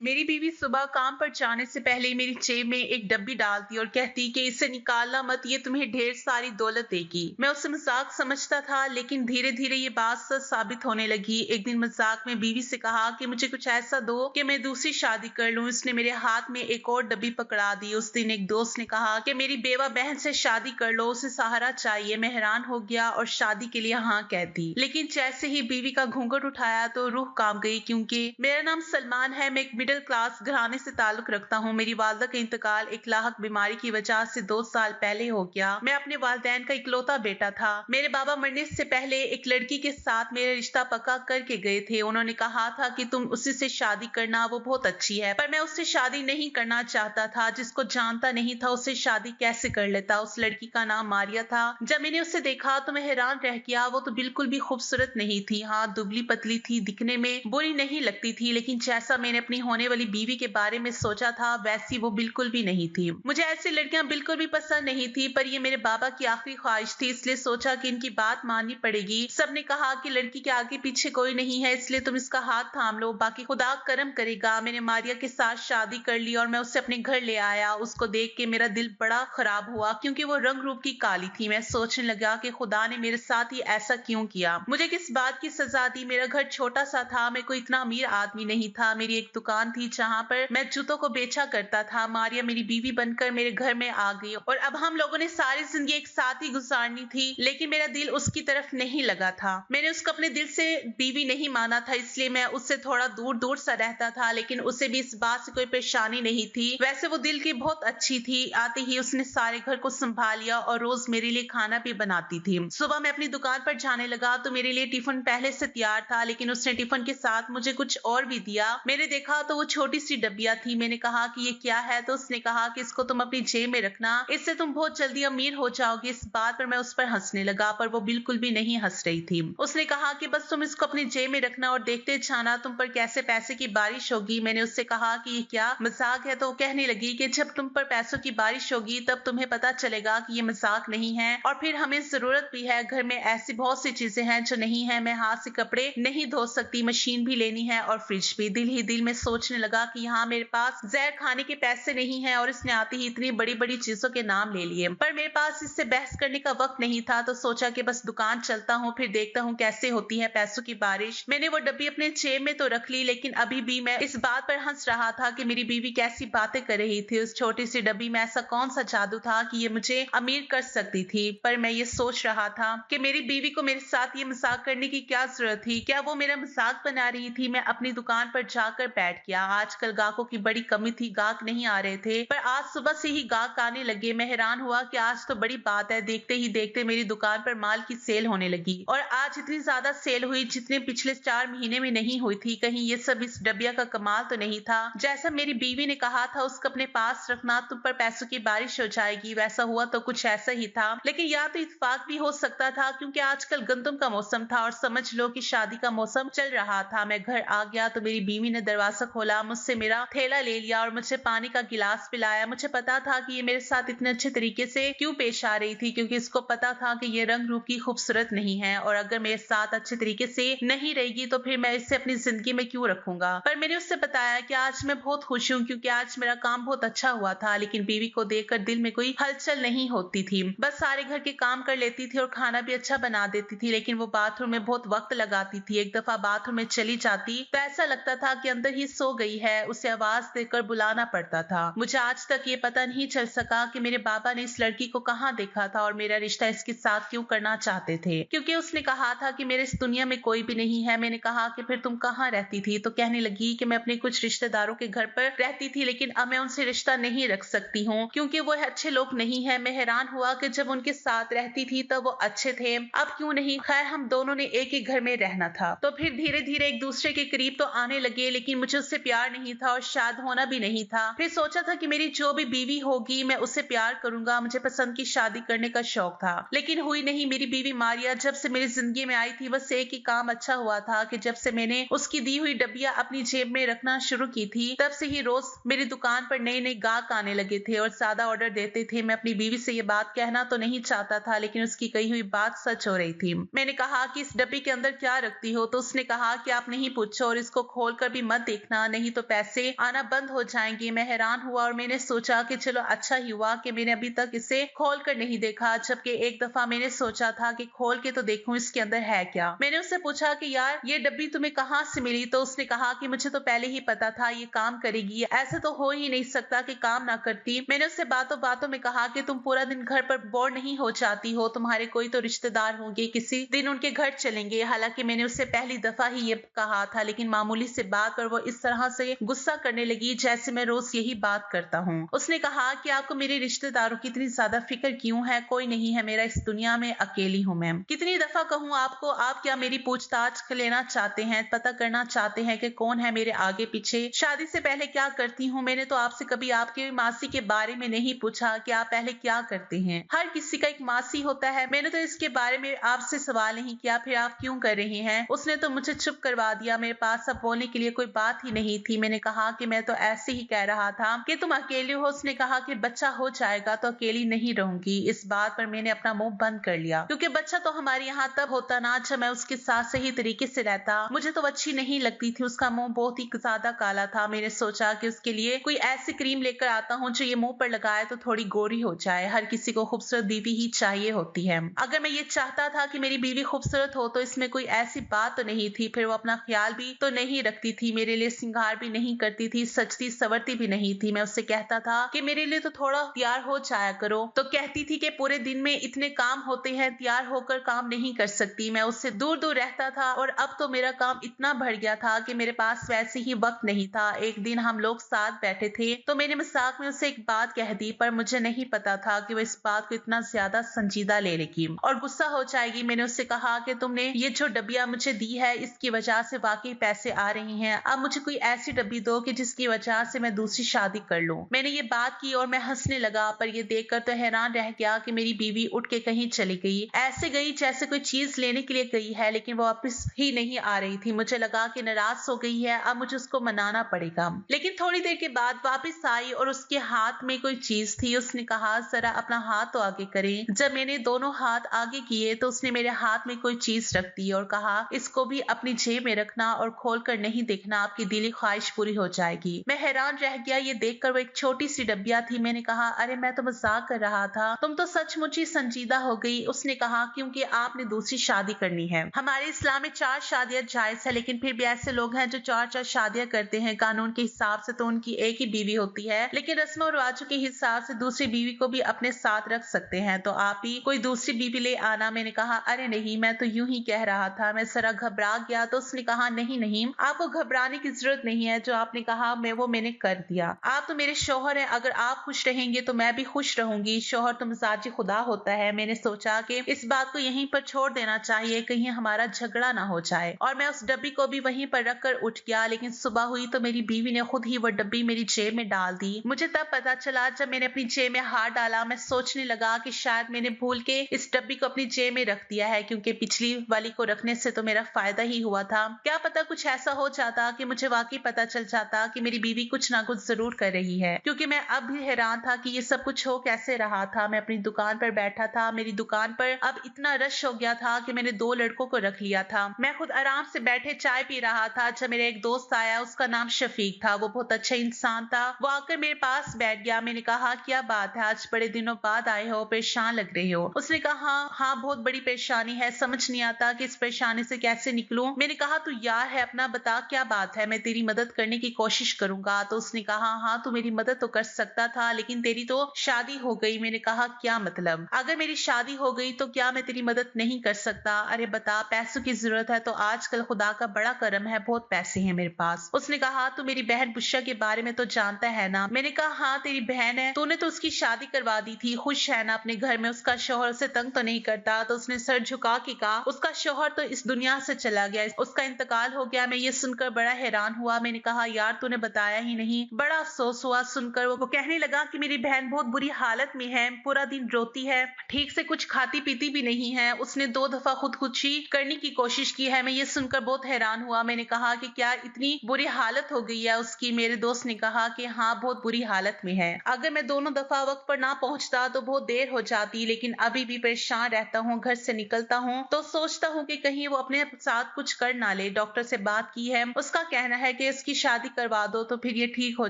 मेरी बीवी सुबह काम पर जाने से पहले मेरी जेब में एक डब्बी डालती और कहती कि इसे निकालना मत, ये तुम्हें ढेर सारी दौलत देगी। मैं उसे मजाक समझता था, लेकिन धीरे धीरे ये बात सच साबित होने लगी। एक दिन मजाक में बीवी से कहा कि मुझे कुछ ऐसा दो कि मैं दूसरी शादी कर लूं। उसने मेरे हाथ में एक और डब्बी पकड़ा दी। उस दिन एक दोस्त ने कहा कि मेरी बेवा बहन से शादी कर लो, उसे सहारा चाहिए। मैं हैरान हो गया और शादी के लिए हाँ कह दी। लेकिन जैसे ही बीवी का घूंघट उठाया तो रूह कांप गई, क्योंकि मेरा नाम सलमान है। मैं एक मिडिल क्लास घराने से ताल्लुक रखता हूँ। मेरी वालदा का इंतकाल एक लाहक बीमारी की वजह से 2 साल पहले हो गया। मैं अपने वालिदैन का इकलौता बेटा था। मेरे बाबा मरने से पहले एक लड़की के साथ मेरा रिश्ता पक्का करके गए थे। उन्होंने कहा था कि तुम उसी से शादी करना, वो बहुत अच्छी है। पर मैं उससे शादी नहीं करना चाहता था। जिसको जानता नहीं था उससे शादी कैसे कर लेता। उस लड़की का नाम मारिया था। जब मैंने उसे देखा तो मैं हैरान रह गया। वो तो बिल्कुल भी खूबसूरत नहीं थी। हाँ, दुबली पतली थी, दिखने में बुरी नहीं लगती थी, लेकिन जैसा मैंने अपनी होने वाली बीवी के बारे में सोचा था वैसी वो बिल्कुल भी नहीं थी। मुझे ऐसी लड़कियां बिल्कुल भी पसंद नहीं थी, पर ये मेरे बाबा की आखिरी ख्वाहिश थी, इसलिए सोचा कि इनकी बात माननी पड़ेगी। सबने कहा कि लड़की के आगे पीछे कोई नहीं है, इसलिए तुम इसका हाथ थाम लो, बाकी खुदा करम करेगा। मैंने मारिया के साथ शादी कर ली और मैं उसे अपने घर ले आया। उसको देख के मेरा दिल बड़ा खराब हुआ, क्योंकि वो रंग रूप की काली थी। मैं सोचने लगा कि खुदा ने मेरे साथ ही ऐसा क्यों किया। मुझे किस बात की सजा दी। मेरा घर छोटा सा था, मैं कोई इतना अमीर आदमी नहीं था। मेरी एक दुकान थी जहाँ पर मैं जूतों को बेचा करता था। मारिया मेरी बीवी बनकर मेरे घर में आ गई और अब हम लोगों ने सारी जिंदगी एक साथ ही गुजारनी थी, लेकिन मेरा दिल उसकी तरफ नहीं लगा था। मैंने उसको अपने दिल से बीवी नहीं माना था, इसलिए मैं उससे थोड़ा दूर दूर सा रहता था, लेकिन उसे भी इस बात से कोई परेशानी नहीं थी। वैसे वो दिल की बहुत अच्छी थी। आते ही उसने सारे घर को संभाल लिया और रोज मेरे लिए खाना भी बनाती थी। सुबह मैं अपनी दुकान पर जाने लगा तो मेरे लिए टिफिन पहले से तैयार था, लेकिन उसने टिफिन के साथ मुझे कुछ और भी दिया। मैंने देखा तो वो छोटी सी डब्बिया थी। मैंने कहा कि ये क्या है, तो उसने कहा कि इसको तुम अपनी जेब में रखना, इससे तुम बहुत जल्दी अमीर हो जाओगे। इस बात पर मैं उस पर हंसने लगा, पर वो बिल्कुल भी नहीं हंस रही थी। उसने कहा कि बस तुम इसको अपनी जेब में रखना और देखते जाना तुम पर कैसे पैसे की बारिश होगी। मैंने उससे कहा कि ये क्या मजाक है, तो वो कहने लगी कि जब तुम पर पैसों की बारिश होगी तब तुम्हें पता चलेगा कि ये मजाक नहीं है, और फिर हमें जरूरत भी है। घर में ऐसी बहुत सी चीजें हैं जो नहीं है। मैं हाथ से कपड़े नहीं धो सकती, मशीन भी लेनी है और फ्रिज भी। दिल ही दिल में सोचने लगा कि यहाँ मेरे पास जहर खाने के पैसे नहीं है, और इसने आती ही इतनी बड़ी बड़ी चीजों के नाम ले लिए। पर मेरे पास इससे बहस करने का वक्त नहीं था, तो सोचा कि बस दुकान चलता हूँ, फिर देखता हूँ कैसे होती है पैसों की बारिश। मैंने वो डब्बी अपने जेब में तो रख ली, लेकिन अभी भी मैं इस बात पर हंस रहा था कि मेरी बीवी कैसी बातें कर रही थी। उस छोटी सी डब्बी में ऐसा कौन सा जादू था कि ये मुझे अमीर कर सकती थी। पर मैं ये सोच रहा था कि मेरी बीवी को मेरे साथ ये मजाक करने की क्या जरूरत थी। क्या वो मेरा मजाक बना रही थी। मैं अपनी दुकान पर जाकर बैठ गया। आजकल गाहकों की बड़ी कमी थी, गाहक नहीं आ रहे थे, पर आज सुबह से ही गाहक आने लगे। मैं हैरान हुआ कि आज तो बड़ी बात है। देखते ही देखते मेरी दुकान पर माल की सेल होने लगी, और आज इतनी ज्यादा सेल हुई जितने पिछले 4 महीने में नहीं हुई थी। कहीं ये सब इस डबिया का कमाल तो नहीं था। जैसा मेरी बीवी ने कहा था उसको अपने पास रखना, तुम पर पैसों की बारिश हो जाएगी, वैसा हुआ तो कुछ ऐसा ही था। लेकिन या तो इत्तेफाक भी हो सकता था, क्योंकि आजकल गंदम का मौसम था और समझ लो कि शादी का मौसम चल रहा था। मैं घर आ गया तो मेरी बीवी ने दरवाजा खोला, मुझसे मेरा थैला ले लिया और मुझे पानी का गिलास पिलाया। मुझे पता था कि ये मेरे साथ इतने अच्छे तरीके से क्यों पेश आ रही थी, क्योंकि इसको पता था कि ये रंग रूप की खूबसूरत नहीं है, और अगर मेरे साथ अच्छे तरीके से नहीं रहेगी तो फिर मैं इसे अपनी जिंदगी में क्यों रखूंगा। पर मैंने उससे बताया कि आज मैं बहुत खुश हूँ, क्योंकि आज मेरा काम बहुत अच्छा हुआ था। लेकिन बीवी को देखकर दिल में कोई हलचल नहीं होती थी। बस सारे घर के काम कर लेती थी और खाना भी अच्छा बना देती थी, लेकिन वो बाथरूम में बहुत वक्त लगाती थी। एक दफा बाथरूम में चली जाती तो ऐसा लगता था कि अंदर ही सो गई है। उसे आवाज देकर बुलाना पड़ता था। मुझे आज तक ये पता नहीं चल सका कि मेरे बाबा ने इस लड़की को कहाँ देखा था और मेरा रिश्ता इसके साथ क्यों करना चाहते थे, क्योंकि उसने कहा था कि मेरे इस दुनिया में कोई भी नहीं है। मैंने कहा कि फिर तुम कहाँ रहती थी, तो कहने लगी कि मैं अपने कुछ रिश्तेदारों के घर पर रहती थी, लेकिन अब मैं उनसे रिश्ता नहीं रख सकती हूँ, क्योंकि वो अच्छे लोग नहीं है। मैं हैरान हुआ कि जब उनके साथ रहती थी तब वो अच्छे थे, अब क्यों नहीं। खैर, हम दोनों ने एक ही घर में रहना था, तो फिर धीरे धीरे एक दूसरे के करीब तो आने लगे, लेकिन मुझे उससे प्यार नहीं था और शायद होना भी नहीं था। फिर सोचा था कि मेरी जो भी बीवी होगी मैं उससे प्यार करूंगा। मुझे पसंद की शादी करने का शौक था, लेकिन हुई नहीं। मेरी बीवी मारिया जब से मेरी जिंदगी में आई थी, बस एक ही काम अच्छा हुआ था कि जब से मैंने उसकी दी हुई डब्बियां अपनी जेब में रखना शुरू की थी, तब से ही रोज मेरी दुकान पर नए नए गाहक आने लगे थे और ज्यादा ऑर्डर देते थे। मैं अपनी बीवी से ये बात कहना तो नहीं चाहता था, लेकिन उसकी कही हुई बात सच हो रही थी। मैंने कहा कि इस डब्बी के अंदर क्या रखती हो, तो उसने कहा कि आप नहीं पूछो और इसको खोल कर भी मत देखना, नहीं तो पैसे आना बंद हो जाएंगे। मैं हैरान हुआ और मैंने सोचा कि चलो अच्छा ही हुआ कि मैंने अभी तक इसे खोल कर नहीं देखा, जबकि एक दफा मैंने सोचा था कि खोल के तो देखूं इसके अंदर है क्या। मैंने उससे पूछा कि यार ये डब्बी तुम्हें कहाँ से मिली, तो उसने कहा कि मुझे तो पहले ही पता था ये काम करेगी, ऐसा तो हो ही नहीं सकता कि काम ना करती। मैंने उससे बातों बातों में कहा कि तुम पूरा दिन घर पर बोर नहीं हो जाती हो, तुम्हारे कोई तो रिश्तेदार होंगे, किसी दिन उनके घर चलेंगे। हालांकि मैंने उससे पहली दफा ही ये कहा था, लेकिन मामूली से बात पर वो इस तरह से गुस्सा करने लगी जैसे मैं रोज यही बात करता हूँ। उसने कहा कि आपको मेरे रिश्तेदारों की इतनी ज्यादा फिक्र क्यों है, कोई नहीं है मेरा इस दुनिया में, अकेली हूँ मैं। कितनी दफा कहूँ आपको, आप क्या मेरी पूछताछ लेना चाहते हैं, पता करना चाहते हैं कि कौन है मेरे आगे पीछे, शादी से पहले क्या करती हूँ। मैंने तो आपसे कभी आपके मासी के बारे में नहीं पूछा कि आप पहले क्या करते हैं। हर किसी का एक मासी होता है, मैंने तो इसके बारे में आपसे सवाल नहीं किया, फिर आप क्यों कर रहे हैं। उसने तो मुझे चुप करवा दिया, मेरे पास अब बोलने के लिए कोई बात ही नहीं थी। मैंने कहा कि मैं तो ऐसे ही कह रहा था कि तुम अकेले हो। उसने कहा कि बच्चा हो जाएगा तो अकेली नहीं रहूंगी। इस बात पर मैंने अपना मुंह बंद कर लिया, क्योंकि बच्चा तो हमारे यहाँ तब होता ना जब मैं उसके साथ सही तरीके से रहता। मुझे तो अच्छी नहीं लगती थी, उसका मुंह बहुत ही ज्यादा काला था। मैंने सोचा कि उसके लिए कोई ऐसी क्रीम लेकर आता हूँ जो ये मुंह पर लगाए तो थोड़ी गोरी हो जाए। हर किसी को खूबसूरत बीवी ही चाहिए होती है। अगर मैं ये चाहता था कि मेरी बीवी खूबसूरत हो तो इसमें कोई ऐसी बात तो नहीं थी। फिर वो अपना ख्याल भी तो नहीं रखती थी, मेरे लिए श्रृंगार भी नहीं करती थी, सजती सवरती भी नहीं थी। मैं उससे कहता था कि मेरे लिए तो थोड़ा तैयार हो जाया करो, तो कहती थी कि पूरे दिन में इतने काम होते हैं, तैयार होकर काम नहीं कर सकती। मैं उससे दूर दूर रहता था और अब तो मेरा काम इतना बढ़ गया था कि मेरे पास वैसे ही वक्त नहीं था। एक दिन हम लोग साथ बैठे थे तो मैंने मजाक में उससे एक बात कह दी, पर मुझे नहीं पता था कि वो इस बात को इतना ज्यादा संजीदा ले लेगी और गुस्सा हो जाएगी। मैंने उससे कहा कि तुमने ये जो डब्बियां मुझे दी है इसकी वजह से वाकई पैसे आ रहे हैं, अब मुझे कोई ऐसी डब्बी दो कि जिसकी वजह से मैं दूसरी शादी कर लूं। मैंने ये बात की और मैं हंसने लगा, पर ये देखकर तो हैरान रह गया कि मेरी बीवी उठ के कहीं चली गई, ऐसे गई जैसे कोई चीज लेने के लिए गई है, लेकिन वो वापस ही नहीं आ रही थी। मुझे लगा कि नाराज हो गई है, अब मुझे उसको मनाना पड़ेगा। लेकिन थोड़ी देर के बाद वापस आई और उसके हाथ में कोई चीज थी। उसने कहा जरा अपना हाथ तो आगे करें। जब मैंने दोनों हाथ आगे किए तो उसने मेरे हाथ में कोई चीज रख दी और कहा इसको भी अपनी जेब में रखना और खोल कर नहीं देखना, आपकी दिली ख्वाहिश पूरी हो जाएगी। मैं हैरान रह गया, ये देखकर वो एक छोटी सी डब्बिया थी। मैंने कहा अरे मैं तो मजाक कर रहा था, तुम तो सचमुच ही संजीदा हो गई। उसने कहा क्योंकि आपने दूसरी शादी करनी है। हमारे इस्लाम में 4 शादियां जायज है, लेकिन फिर भी ऐसे लोग हैं जो 4 शादियां करते हैं। कानून के हिसाब से तो उनकी एक ही बीवी होती है, लेकिन रस्म और रिवाजों के हिसाब से दूसरी बीवी को भी अपने साथ रख सकते हैं, तो आप ही कोई दूसरी बीवी ले आना। मैंने कहा अरे नहीं, मैं तो यूं ही कह रहा था। मैं जरा घबरा गया तो उसने कहा नहीं नहीं, आपको घबराने की जरूरत नहीं है, जो आपने कहा मैंने कर दिया। आप तो मेरे शौहर हैं, अगर आप खुश रहेंगे तो मैं भी खुश रहूंगी। शौहर तो मिजाजी खुदा होता है। मैंने सोचा कि इस बात को यहीं पर छोड़ देना चाहिए, कहीं हमारा झगड़ा ना हो जाए, और मैं उस डब्बी को भी वहीं पर रखकर उठ गया। लेकिन सुबह हुई तो मेरी बीवी ने खुद ही वो डब्बी मेरी जेब में डाल दी। मुझे तब पता चला जब मैंने अपनी जेब में हाथ डाला। मैं सोचने लगा कि शायद मैंने भूल के इस डब्बी को अपनी जेब में रख दिया है, क्योंकि पिछली वाली को रखने से तो मेरा फायदा ही हुआ था। क्या पता कुछ ऐसा हो जाता कि मुझे वाकई पता चल जाता कि मेरी बीवी कुछ ना कुछ जरूर कर रही है, क्योंकि मैं अब भी हैरान था कि ये सब कुछ हो कैसे रहा था। मैं अपनी दुकान पर बैठा था, मेरी दुकान पर अब इतना रश हो गया था कि मैंने 2 लड़कों को रख लिया था। मैं खुद आराम से बैठे चाय पी रहा था जब मेरा एक दोस्त आया, उसका नाम शफीक था। वो बहुत अच्छा इंसान था। वो आकर मेरे पास बैठ गया। मैंने कहा क्या बात है, आज बड़े दिनों बाद आए हो, परेशान लग रहे हो। उसने कहा हाँ बहुत बड़ी परेशानी है, समझ नहीं आता कि इस परेशानी से कैसे निकलूं। मैंने कहा तू यार है अपना, बता क्या बात है, मैं तेरी मदद करने की कोशिश करूंगा। तो उसने कहा हाँ तू मेरी मदद तो कर सकता था, लेकिन तेरी तो शादी हो गई। मैंने कहा क्या मतलब, अगर मेरी शादी हो गई तो क्या मैं तेरी मदद नहीं कर सकता? अरे बता, पैसों की जरूरत है तो आजकल खुदा का बड़ा करम है, बहुत पैसे हैं मेरे पास। उसने कहा तू मेरी बहन बुशा के बारे में तो जानता है ना? मैंने कहा हाँ तेरी बहन है, तूने तो उसकी शादी करवा दी थी, खुश है ना अपने घर में, उसका शौहर से तंग तो नहीं करता? तो उसने सर झुका के कहा उसका शौहर तो इस दुनिया से चला गया, उसका इंतकाल हो गया। मैं ये सुनकर बड़ा हैरान हुआ। मैंने कहा यार तूने बताया ही नहीं, बड़ा अफसोस हुआ सुनकर। वो कहने लगा कि मेरी बहन बहुत बुरी हालत में है, पूरा दिन रोती है, ठीक से कुछ खाती पीती भी नहीं है, उसने 2 दफा खुदकुशी करने की कोशिश की है। मैं ये सुनकर बहुत हैरान हुआ। मैंने कहा कि क्या इतनी बुरी हालत हो गई है उसकी? मेरे दोस्त ने कहा कि हाँ, बहुत बुरी हालत में है। अगर मैं दोनों दफा वक्त पर ना पहुंचता तो बहुत देर हो जाती, लेकिन अभी भी परेशान रहता हूँ। घर से निकलता हूँ तो सोचता हूँ कि कहीं वो अपने साथ कुछ कर ना ले। डॉक्टर से बात की है, उसका कहना है कि इसकी शादी करवा दो तो फिर ये ठीक हो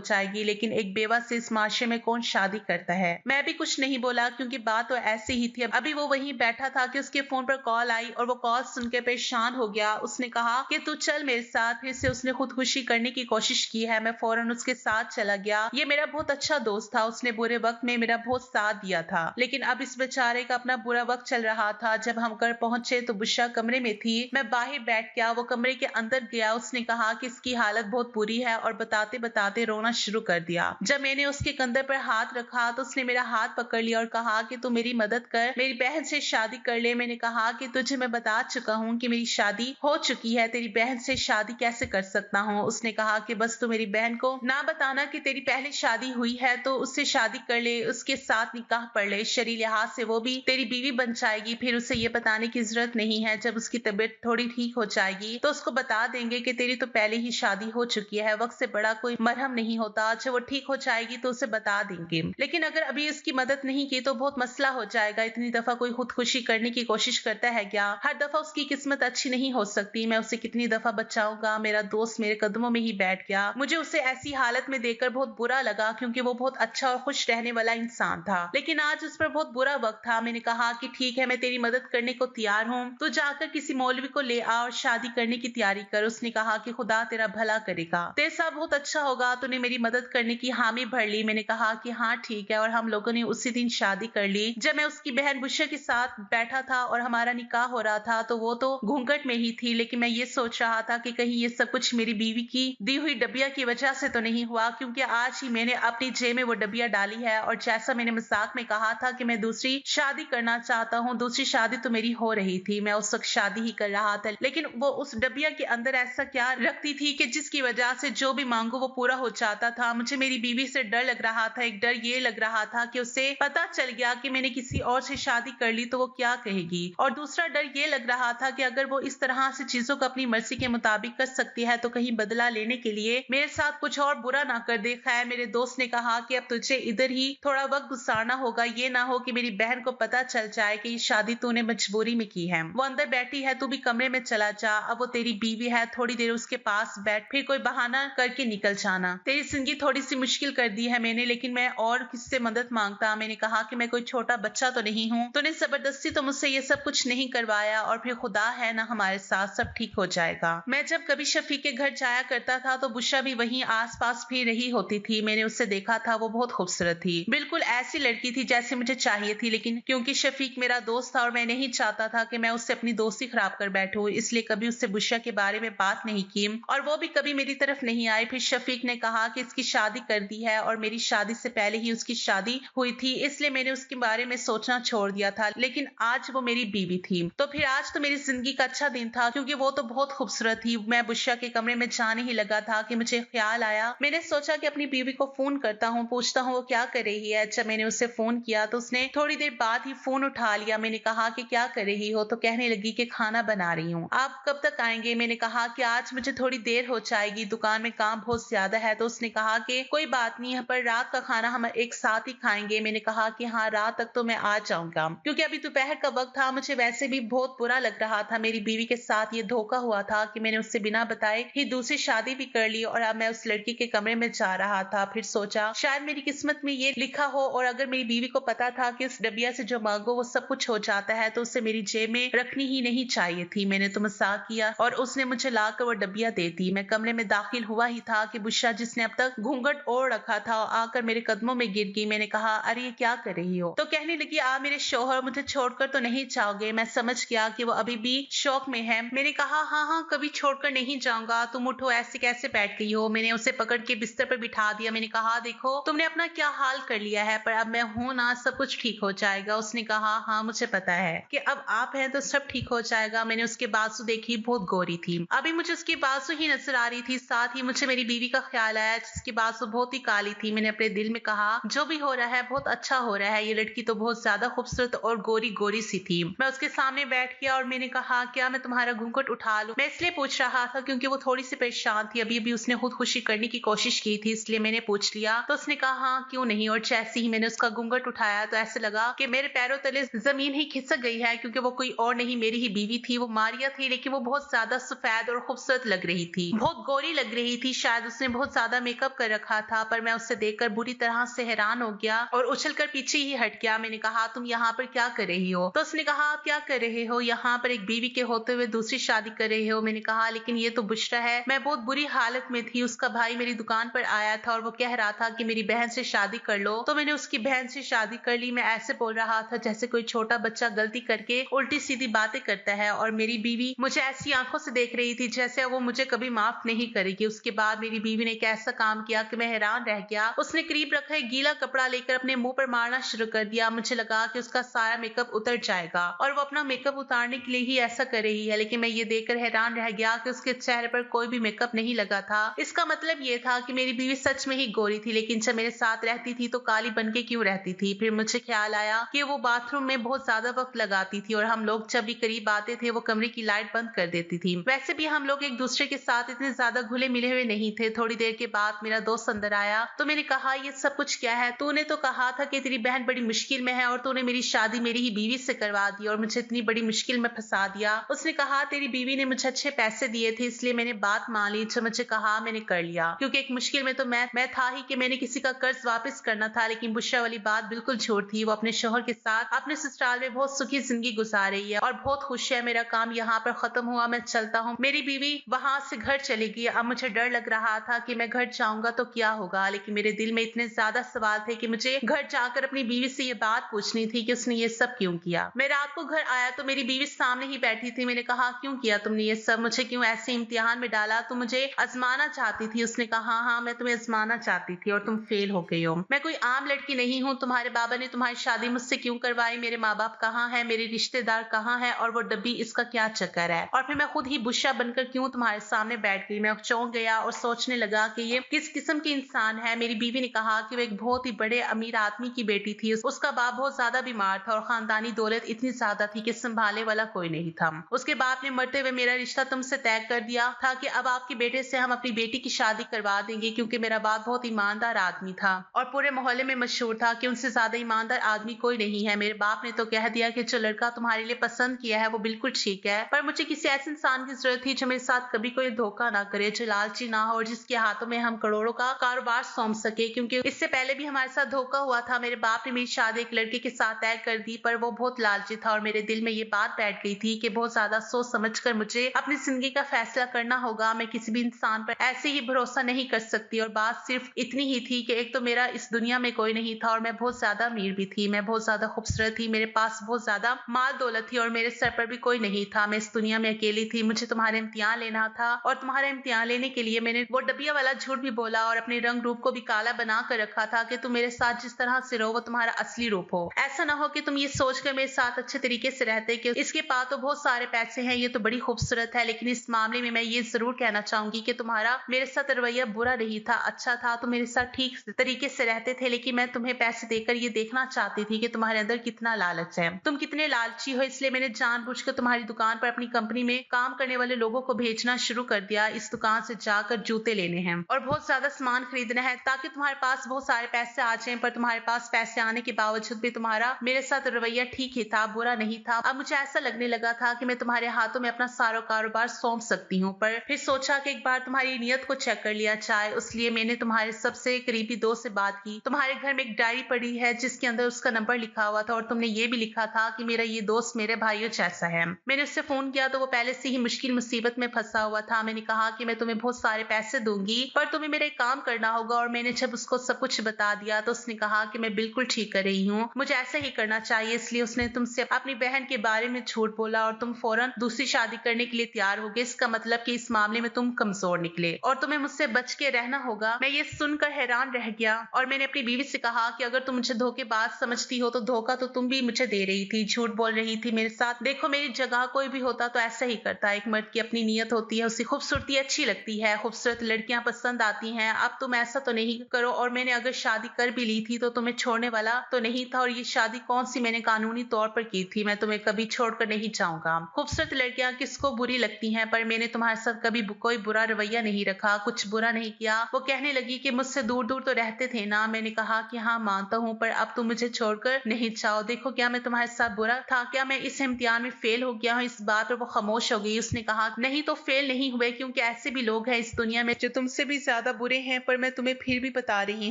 जाएगी, लेकिन एक बेवा से इस माशरे में कौन शादी करता है। मैं भी कुछ नहीं बोला क्योंकि बात तो ऐसी ही थी। अभी वो वहीं बैठा था कि उसके फोन पर कॉल आई और वो कॉल सुन के परेशान हो गया। उसने कहा कि तू चल मेरे साथ। फिर से उसने खुदकुशी करने की कोशिश की है। मैं फौरन उसके साथ चला गया। ये मेरा बहुत अच्छा दोस्त था, उसने बुरे वक्त में मेरा बहुत साथ दिया था, लेकिन अब इस बेचारे का अपना बुरा वक्त चल रहा था। जब हम घर पहुंचे तो बुशा कमरे में थी। मैं बाहर बैठ गया, वो कमरे के अंदर गया। उसने कहा कि इसकी हालत बहुत बुरी है और बताते बताते रोना शुरू कर दिया। जब मैंने उसके कंधे पर हाथ रखा तो उसने मेरा हाथ पकड़ लिया और कहा कि तू मेरी मदद कर, मेरी बहन से शादी कर ले। मैंने कहा कि तुझे मैं बता चुका हूँ कि मेरी शादी हो चुकी है, तेरी बहन से शादी कैसे कर सकता हूँ। उसने कहा कि बस तू मेरी बहन को ना बताना कि तेरी पहले शादी हुई है तो उससे शादी कर ले, उसके साथ निकाह पढ़ ले। शरीर लिहाज से वो भी तेरी बीवी बन जाएगी। फिर उसे ये बताने की जरूरत नहीं है। जब उसकी तबीयत थोड़ी ठीक हो जाएगी तो उसको बता देंगे कि तेरी तो पहले ही शादी हो चुकी है। वक्त से बड़ा कोई मरहम नहीं होता। जब वो ठीक हो जाएगी तो उसे बता देंगे, लेकिन अगर अभी इसकी मदद नहीं की तो बहुत मसला हो जाएगा। इतनी दफा कोई खुदकुशी करने की कोशिश करता है क्या? हर दफा उसकी किस्मत अच्छी नहीं हो सकती। मैं उसे कितनी दफा बचाऊंगा। मेरा दोस्त मेरे कदमों में ही बैठ गया। मुझे उसे ऐसी हालत में देखकर बहुत बुरा लगा क्योंकि वो बहुत अच्छा और खुश रहने वाला इंसान था, लेकिन आज उस पर बहुत बुरा वक्त था। मैंने कहा कि ठीक है, मैं तेरी मदद करने को तैयार हूँ। तो जाकर किसी मौलवी को ले आ और शादी करने की तैयारी कर। उसने कहा कि खुदा तेरा भला करेगा, तेरे साथ बहुत अच्छा होगा। तूने मेरी मदद करने की हामी भर ली। मैंने कहा कि हाँ ठीक है, और हम लोगों ने उसी दिन शादी कर ली। जब मैं उसकी बहन बुशा के साथ बैठा था और हमारा निकाह हो रहा था तो वो तो घूंघट में ही थी, लेकिन मैं ये सोच रहा था कि कहीं ये सब कुछ मेरी बीवी की दी हुई डबिया की वजह से तो नहीं हुआ, क्योंकि आज ही मैंने अपनी जेब में वो डबिया डाली है। और जैसा मैंने मजाक में कहा था कि मैं दूसरी शादी करना चाहता हूँ, दूसरी शादी तो मेरी हो रही थी, मैं उस वक्त शादी ही कर रहा था, लेकिन वो उस डबिया के अंदर ऐसा क्या रखती थी कि जिसकी वजह से जो भी मांगू वो पूरा हो जाता था। मुझे मेरी बीवी से डर लग रहा था। एक डर ये लग रहा था कि उसे पता चल गया कि मैंने किसी और से शादी कर ली तो वो क्या कहेगी, और दूसरा डर ये लग रहा था कि अगर वो इस तरह से चीजों को अपनी मर्जी के मुताबिक कर सकती है तो कहीं बदला लेने के लिए मेरे साथ कुछ और बुरा ना कर दे। खैर, मेरे दोस्त ने कहा कि अब तुझे इधर ही थोड़ा वक्त गुजारना होगा, ये ना हो कि मेरी बहन को पता चल जाए कि ये शादी तूने मजबूरी में की है। वो अंदर बैठी है, तू भी कमरे में चला जा। अब वो तेरी बीवी है, थोड़ी देर उसके पास बैठ, फिर कोई बहाना करके निकल जाना। तेरी जिंदगी थोड़ी सी मुश्किल कर दी है मैंने, लेकिन मैं और किससे मदद मांगता। मैंने कहा कि मैं कोई छोटा बच्चा तो नहीं हूँ, तूने जबरदस्ती तो मुझसे ये सब कुछ नहीं करवाया, और फिर खुदा है ना हमारे साथ, सब ठीक हो जाएगा। मैं जब कभी शफीक के घर जाया करता था तो बुशा भी वहीं आसपास भी रही होती थी। मैंने उससे देखा था, वो बहुत खूबसूरत थी, बिल्कुल ऐसी लड़की थी जैसे मुझे चाहिए थी, लेकिन क्योंकि शफीक मेरा दोस्त था और मैं नहीं चाहता था कि मैं उससे अपनी दोस्ती खराब कर बैठूं, इसलिए कभी उससे बुशा के बारे में बात नहीं की और वो भी कभी मेरी तरफ नहीं आई। फिर शफीक ने कहा कि इसकी शादी कर दी है और मेरी शादी से पहले ही उसकी शादी हुई थी, इसलिए मैंने उसके बारे में सोचना छोड़ दिया था, लेकिन आज वो मेरी बीवी थी। तो फिर आज तो मेरी जिंदगी का अच्छा दिन था क्योंकि वो तो बहुत खूबसूरत थी। मैं बुशा के कमरे में जाने ही लगा था कि मुझे ख्याल आया, मैंने सोचा कि अपनी बीवी को फोन करता हूँ, पूछता हूँ वो क्या कर रही है। जब मैंने उसे फोन किया तो उसने थोड़ी देर बाद ही फोन उठा लिया। मैंने कहा कि क्या कर रही हो, तो कहने लगी कि खाना बना रही हूँ। आप कब तक आएंगे? मैंने कहा कि आज मुझे थोड़ी देर हो जाएगी, दुकान में काम बहुत ज्यादा है। तो उसने कहा कि कोई बात नहीं, पर रात का खाना हम एक साथ ही खाएंगे। मैंने कहा कि हाँ, रात तक तो मैं आ जाऊंगा, क्योंकि अभी दोपहर का वक्त था। मुझे वैसे भी बहुत बुरा लग रहा था, मेरी बीवी के साथ ये धोखा हुआ था कि मैंने उससे बिना बताए ही दूसरी शादी भी कर ली और अब मैं उस लड़की के कमरे में जा रहा था। फिर सोचा शायद मेरी किस्मत में ये लिखा हो, और अगर मेरी बीवी को पता था कि उस डबिया से जो मांगो वो सब कुछ हो जाता है तो उसे मेरी जेब में रखनी ही नहीं चाहिए थी। मैंने तो मजाक किया और उसने मुझे लाकर वो डबिया दे दी। मैं कमरे में दाखिल हुआ ही था कि बुशा, जिसने अब तक घूंघट ओढ़ रखा था, आकर मेरे कदमों में गिर गई। मैंने कहा, अरे ये क्या कर रही हो? तो कहने लगी, आ मेरे शौहर, मुझे छोड़कर तो नहीं जाओगे? मैं समझ गया कि वो अभी भी शौक में है। मैंने कहा, हाँ हाँ, कभी छोड़कर नहीं जाऊंगा। तुम उठो, ऐसे कैसे बैठ गई हो? मैंने उसे पकड़ के बिस्तर पर बिठा दिया। मैंने कहा, देखो तुमने अपना क्या हाल कर लिया है, पर अब मैं हूं ना, सब कुछ ठीक हो जाएगा। उसने कहा, हाँ मुझे पता है कि अब आप हैं तो सब ठीक हो जाएगा। मैंने उसके बाजू देखी, बहुत गोरी थी। अभी मुझे उसकी बाजू ही नजर आ रही थी, साथ ही मुझे मेरी बीवी का ख्याल आया जिसकी बाजू बहुत ही काली थी। मैंने अपने दिल में कहा, जो भी हो रहा है बहुत अच्छा हो रहा है, ये लड़की तो बहुत ज्यादा खूबसूरत और गोरी गोरी सी थी। मैं उसके सामने बैठ गया और मैंने कहा, क्या मैं तुम्हारा घूंघट उठा लूं? मैं इसलिए पूछ रहा था क्योंकि वो थोड़ी सी परेशान थी। अभी अभी उसने खुदकुशी करने की कोशिश की थी, इसलिए मैंने पूछ लिया। तो उसने कहा हाँ क्यों नहीं, और जैसे ही मैंने उसका घूंघट उठाया तो ऐसे लगा कि मेरे पैरों तले जमीन ही खिसक गई है, क्योंकि वो कोई और नहीं मेरी ही बीवी थी। वो मारिया थी, लेकिन वो बहुत ज्यादा सफेद और खूबसूरत लग रही थी, बहुत गोरी लग रही थी। शायद उसने बहुत ज्यादा मेकअप कर रखा था, पर मैं उससे देखकर बुरी तरह से हैरान हो गया और उछलकर पीछे ही हट गया। मैंने कहा तुम यहाँ पर क्या कर रही हो? तो उसने कहा आप क्या कर रहे हो? यहाँ पर एक बीवी के होते हुए दूसरी शादी कर रहे हो? मैंने कहा लेकिन ये तो बुशरा है। मैं बहुत बुरी हालत में थी। उसका भाई मेरी दुकान पर आया था और वो कह रहा था कि मेरी बहन से शादी कर लो, तो मैंने उसकी बहन से शादी कर ली। मैं ऐसे बोल रहा था जैसे कोई छोटा बच्चा गलती करके उल्टी सीधी बातें करता है, और मेरी बीवी मुझे ऐसी आंखों से देख रही थी जैसे वो मुझे कभी माफ नहीं करेगी। उसके बाद मेरी बीवी ने एक ऐसा काम किया कि मैं हैरान रह गया। उसने करीब रखा एक गीला कपड़ा लेकर अपने मुंह पर मारना शुरू कर दिया। मुझे लगा कि उसका सारा मेकअप उतर जाएगा और वो अपना मेकअप उतारने के लिए ही ऐसा कर रही है, लेकिन मैं ये देखकर हैरान रह गया कि उसके चेहरे पर कोई भी मेकअप नहीं लगा था। इसका मतलब ये था कि मेरी बीवी सच में ही गोरी थी, लेकिन जब मेरे साथ रहती थी तो काली बनके क्यों रहती थी? फिर मुझे ख्याल आया कि वो बाथरूम में बहुत ज्यादा वक्त लगाती थी और हम लोग जब भी करीब आते थे वो कमरे की लाइट बंद कर देती थी। वैसे भी हम लोग एक दूसरे के साथ इतने ज्यादा घुले मिले हुए नहीं थे। थोड़ी देर के बाद मेरा दोस्त अंदर आया तो मैंने कहा ये सब कुछ क्या है? तूने तो कहा था कि तेरी बहन बड़ी मुश्किल में है और तूने मेरी शादी मेरी ही बीवी से करवा दी और मुझे इतनी बड़ी मुश्किल में फंसा दिया। उसने कहा तेरी बीवी ने मुझे अच्छे पैसे दिए थे, इसलिए मैंने बात मान ली। जो मुझे कहा मैंने कर लिया, क्योंकि एक मुश्किल में तो मैं था ही कि मैंने किसी का कर्ज वापस करना था। लेकिन बुशरा वाली बात बिल्कुल झूठ थी। वो अपने शोहर के साथ अपने ससुराल में बहुत सुखी जिंदगी गुजार रही है और बहुत खुश है। मेरा काम यहाँ पर खत्म हुआ, मैं चलता हूँ। मेरी बीवी वहां से घर चली गई। अब मुझे डर लग रहा था कि मैं घर जाऊंगा तो क्या होगा, लेकिन मेरे दिल में इतने ज्यादा सवाल थे कि मुझे घर जाकर अपनी बीवी से ये बात पूछनी थी कि उसने ये सब क्यों किया। मैं रात को घर आया तो मेरी बीवी सामने ही बैठी थी। मैंने कहा क्यों किया तुमने ये सब? मुझे क्यों ऐसे इम्तिहान में डाला? तुम मुझे आजमाना चाहती थी? उसने कहा हाँ मैं तुम्हें आजमाना चाहती थी और तुम फेल हो गई हो। मैं कोई आम लड़की नहीं हूँ। तुम्हारे बाबा ने तुम्हारी शादी मुझसे क्यों करवाई? मेरे माँ बाप कहाँ है? मेरे रिश्तेदार कहाँ है? और वो डब्बी इसका क्या चक्कर है? और फिर मैं खुद ही बुशरा बनकर क्यों तुम्हारे सामने बैठ गई? मैं चौंक गया और सोचने लगा कि ये किस किस्म की इंसान है। मेरी बीवी ने कहा कि वो एक बहुत ही बड़े अमीर आदमी की बेटी थी। उसका बाप बहुत ज्यादा बीमार था और खानदानी दौलत इतनी ज्यादा थी कि संभालने वाला कोई नहीं था। उसके बाप ने मरते हुए मेरा रिश्ता तुमसे तय कर दिया था कि अब आपके बेटे से हम अपनी बेटी की शादी करवा देंगे, क्योंकि मेरा बाप बहुत ईमानदार आदमी था और पूरे मोहल्ले में मशहूर था कि उनसे ज्यादा ईमानदार आदमी कोई नहीं है। मेरे बाप ने तो कह दिया कि जो लड़का तुम्हारे लिए पसंद किया है वो बिल्कुल ठीक है, पर मुझे किसी ऐसे इंसान की जरूरत थी जो मेरे साथ कभी कोई धोखा ना करे, जो लालची ना हो और जिसके हाथों में हम करोड़ों का कारोबार सौंप सके, क्योंकि इससे पहले भी हमारे साथ धोखा हुआ था। मेरे बाप ने मेरी शादी एक लड़के के साथ तय कर दी, पर वो बहुत लालची था और मेरे दिल में ये बात बैठ गई थी कि बहुत ज्यादा सोच समझकर मुझे अपनी जिंदगी का फैसला करना होगा। मैं किसी भी इंसान पर ऐसे ही भरोसा नहीं कर सकती। और बात सिर्फ इतनी ही थी कि एक तो मेरा इस दुनिया में कोई नहीं था और मैं बहुत ज्यादा अमीर भी थी। मैं बहुत ज्यादा खूबसूरत थी, मेरे पास बहुत ज्यादा माल दौलत थी और मेरे सर पर भी कोई नहीं था। मैं इस दुनिया में अकेली थी। मुझे तुम्हारा इम्तिहान लेना था और तुम्हारा इम्तिहान लेने के लिए मैंने वो डबिया वाला झूठ भी बोला और अपने रंग रूप को भी काला बना कर रखा था कि तुम मेरे साथ जिस तरह से रहो वो तुम्हारा असली रूप हो। ऐसा ना हो कि तुम ये सोचकर मेरे साथ अच्छे तरीके से रहते कि इसके पास तो बहुत सारे पैसे हैं, ये तो बड़ी खूबसूरत है। लेकिन इस मामले में मैं ये जरूर कहना चाहूंगी कि तुम्हारा मेरे साथ रवैया बुरा नहीं था, अच्छा था। तुम मेरे साथ ठीक तरीके से रहते थे, लेकिन मैं तुम्हें पैसे देकर ये देखना चाहती थी कि तुम्हारे अंदर कितना लालच है, तुम कितने लालची हो। इसलिए मैंने जानबूझकर तुम्हारी दुकान पर अपनी कंपनी में काम करने वाले लोगों को भेजना शुरू कर दिया। इस दुकान से जाकर जूते लेने हैं और बहुत ज्यादा सामान खरीदना है ताकि तुम्हारे पास बहुत सारे पैसे आ जाएं। पर तुम्हारे पास पैसे आने के बावजूद भी तुम्हारा मेरे साथ रवैया ठीक ही था, बुरा नहीं था। अब मुझे ऐसा लगने लगा था कि मैं तुम्हारे हाथों में अपना सारा कारोबार सौंप सकती हूँ। पर फिर सोचा कि एक बार तुम्हारी नीयत को चेक कर लिया जाए, इसलिए मैंने तुम्हारे सबसे करीबी दोस्त से बात की। तुम्हारे घर में एक डायरी पड़ी है जिसके अंदर उसका नंबर लिखा हुआ था और तुमने ये भी लिखा था कि मेरा ये दोस्त मेरे भाइयों जैसा है। मैंने उससे फोन किया तो वो पहले से ही मुश्किल मुसीबत में फंसा हुआ था। मैंने कहा कि मैं तुम्हें बहुत सारे पैसे दूंगी, पर तुम्हें मेरा एक काम करना होगा। और मैंने जब उसको सब कुछ बता दिया तो उसने कहा कि मैं बिल्कुल ठीक कर रही हूँ, मुझे ऐसा ही करना चाहिए। इसलिए उसने तुमसे अपनी बहन के बारे में झूठ बोला और तुम फौरन दूसरी शादी करने के लिए तैयार हो गए। इसका मतलब कि इस मामले में तुम कमजोर निकले और तुम्हें मुझसे बच के रहना होगा। मैं ये सुनकर हैरान रह गया और मैंने अपनी बीवी से कहा कि अगर तुम मुझे धोखेबाज समझती हो तो धोखा तो तुम भी मुझे दे रही थी, झूठ बोल रही थी मेरे साथ। देखो मेरी जगह कोई भी होता तो ऐसा ही करता। एक मर्द की अपनी नीयत होती है, उसकी खूबसूरती अच्छी लगती है, खूबसूरत लड़कियां पसंद आती हैं। अब तुम ऐसा तो नहीं करो। और मैंने अगर शादी कर भी ली थी तो तुम्हें छोड़ने वाला तो नहीं था। और ये शादी कौन सी मैंने कानूनी तौर पर की थी। मैं तुम्हें कभी छोड़कर नहीं जाऊंगा। खूबसूरत लड़कियां किसको बुरी लगती हैं, पर मैंने तुम्हारे साथ कभी कोई बुरा रवैया नहीं रखा। कुछ कुछ बुरा नहीं किया। वो कहने लगी कि मुझसे दूर दूर तो रहते थे ना। मैंने कहा कि हाँ मानता हूँ, पर अब तुम मुझे छोड़कर नहीं जाओ। देखो क्या मैं तुम्हारे साथ बुरा था, क्या मैं इस इम्तिहान में फेल हो गया हूँ? इस बात पर वो खामोश हो गई। उसने कहा नहीं तो फेल नहीं हुए, क्योंकि ऐसे भी लोग हैं इस दुनिया में जो तुमसे भी ज्यादा बुरे हैं, पर मैं तुम्हें फिर भी बता रही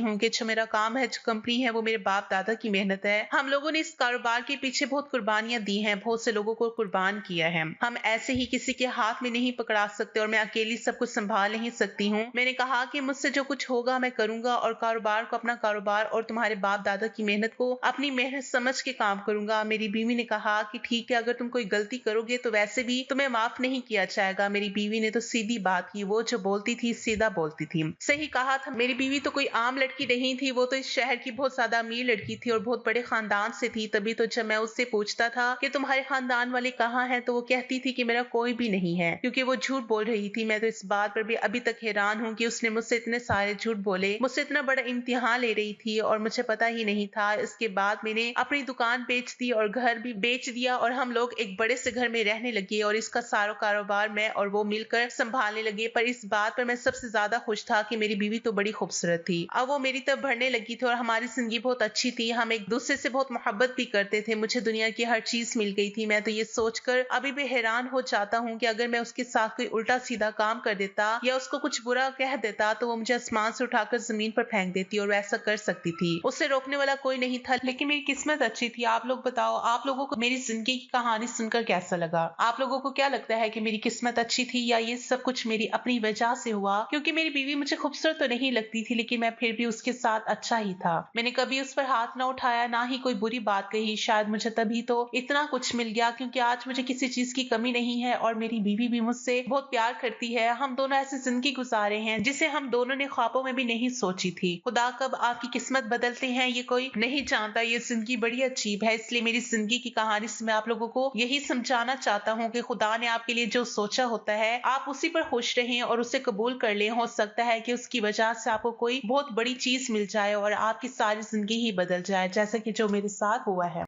हूँ कि जो मेरा काम है, जो कंपनी है, वो मेरे बाप दादा की मेहनत है। हम लोगों ने इस कारोबार के पीछे बहुत कुर्बानियां दी हैं, बहुत से लोगों को कुर्बान किया है। हम ऐसे ही किसी के हाथ में नहीं पकड़ा सकते और मैं अकेली सब कुछ संभाल नहीं सकती हूँ। मैंने कहा कि मुझसे जो कुछ होगा मैं करूंगा और कारोबार को अपना कारोबार और तुम्हारे बाप दादा की मेहनत को अपनी मेहनत समझ के काम करूंगा। मेरी बीवी ने कहा कि ठीक है, अगर तुम कोई गलती करोगे तो वैसे भी तुम्हें माफ नहीं किया जाएगा। मेरी बीवी ने तो सीधी बात की, वो जो बोलती थी सीधा बोलती थी। सही कहा था, मेरी बीवी तो कोई आम लड़की नहीं थी, वो तो इस शहर की बहुत ज्यादा अमीर लड़की थी और बहुत बड़े खानदान से थी। तभी तो जब मैं उससे पूछता था कि तुम्हारे खानदान वाले कहाँ हैं, तो वो कहती थी कि मेरा कोई भी नहीं है, क्योंकि वो झूठ बोल रही थी। मैं तो इस बात पर भी अभी तक हैरान हूँ कि उसने मुझसे इतने सारे झूठ बोले, मुझसे इतना बड़ा इम्तिहान ले रही थी और मुझे पता ही नहीं था। इसके बाद मैंने अपनी दुकान बेच दी और घर भी बेच दिया और हम लोग एक बड़े से घर में रहने लगे और इसका सारा कारोबार मैं और वो मिलकर संभालने लगे। पर इस बात पर मैं सबसे ज्यादा खुश था कि मेरी बीवी तो बड़ी खूबसूरत थी। अब वो मेरी तरफ बढ़ने लगी थी और हमारी जिंदगी बहुत अच्छी थी। हम एक दूसरे से बहुत मोहब्बत भी करते थे। मुझे दुनिया की हर चीज मिल गई थी। मैं तो ये सोचकर अभी भी हैरान हो जाता हूँ कि अगर मैं उसके साथ कोई उल्टा सीधा काम कर देता या उसको कुछ बुरा कह देता तो वो मुझे आसमान से उठाकर जमीन पर फेंक देती और वैसा कर सकती थी। उसे रोकने वाला कोई नहीं था। लेकिन मेरी किस्मत अच्छी थी। आप लोग बताओ, आप लोगों को मेरी जिंदगी की कहानी सुनकर कैसा लगा? आप लोगों को क्या लगता है कि मेरी किस्मत अच्छी थी या ये सब कुछ मेरी अपनी वजह से हुआ? क्योंकि मेरी बीवी मुझे खूबसूरत तो नहीं लगती थी, लेकिन मैं फिर भी उसके साथ अच्छा ही था। मैंने कभी उस पर हाथ ना उठाया, ना ही कोई बुरी बात कही। शायद मुझे तभी तो इतना कुछ मिल गया, क्योंकि आज मुझे किसी चीज की कमी नहीं है और मेरी बीवी भी मुझसे बहुत प्यार करती है। हम दोनों ऐसी जिंदगी गुजारे हैं जिसे हम दोनों ने ख्वाबों में भी नहीं सोची थी। खुदा कब आपकी किस्मत बदलते हैं ये कोई नहीं जानता। ये जिंदगी बड़ी अजीब है। इसलिए मेरी जिंदगी की कहानी से मैं आप लोगों को यही समझाना चाहता हूँ कि खुदा ने आपके लिए जो सोचा होता है आप उसी पर खुश रहें और उसे कबूल कर लें। हो सकता है कि उसकी वजह से आपको कोई बहुत बड़ी चीज मिल जाए और आपकी सारी जिंदगी ही बदल जाए, जैसा कि जो मेरे साथ हुआ है।